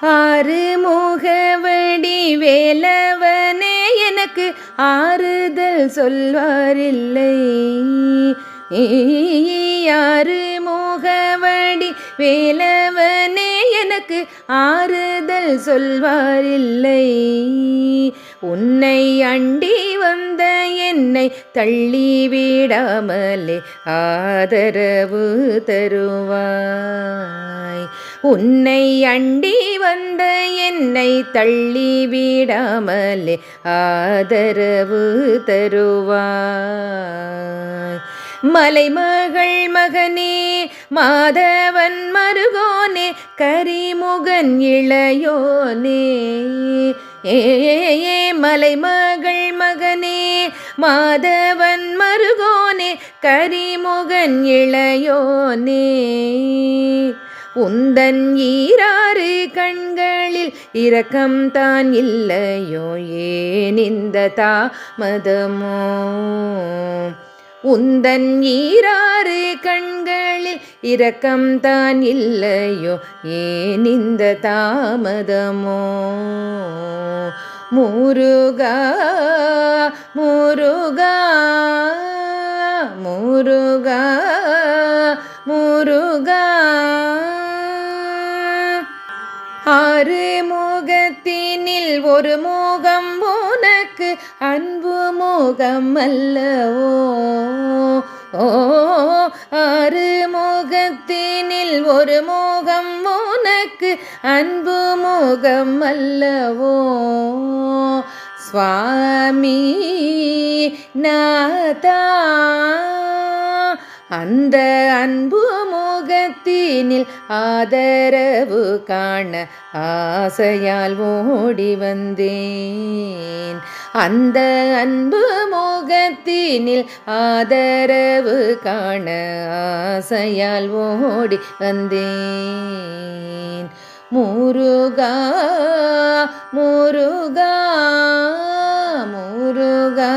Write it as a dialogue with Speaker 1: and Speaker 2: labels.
Speaker 1: ஆறு முகவடி வேலவனே எனக்கு ஆறுதல் சொல்வாரில்லை. ஆறு முகவடி வேலவனே எனக்கு ஆறுதல் சொல்வாரில்லை. உன்னை அண்டி வந்த என்னை தள்ளிவிடாமலே ஆதரவு தருவாய். உன்னை அண்டி வந்த என்னை தள்ளிவிடாமலே ஆதரவு தருவாய். மலைமகள் மகனே மாதவன் மருகோனே கரிமுகன் இளையோனே. மலைமகள் மகனே மாதவன் மருகோனே கரிமுகன் இளையோனே. உந்தன் ஈராறு கண்களில் இரக்கம் தான் இல்லையோ ஏன் இந்த தாமதமோ. உந்தன் ஈராறு கண்களில் இரக்கம் தான் இல்லையோ ஏன் இந்த தாமதமோ. முருகா முருகா முருகா முருகா. ஆறு முகத்தினில் ஒரு முகம் உனக்கு அன்பு முகம் அல்லவோ. ஆறு முகத்தினில் ஒரு முகம் உனக்கு அன்பு முகம் அல்லவோ. சுவாமி நாதா அந்த அன்பு முகத்தினில் ஆதரவு காண ஆசையால் ஓடி வந்தேன். அந்த அன்பு முகத்தினில் ஆதரவு காண ஆசையால் ஓடி வந்தேன். முருகா முருகா முருகா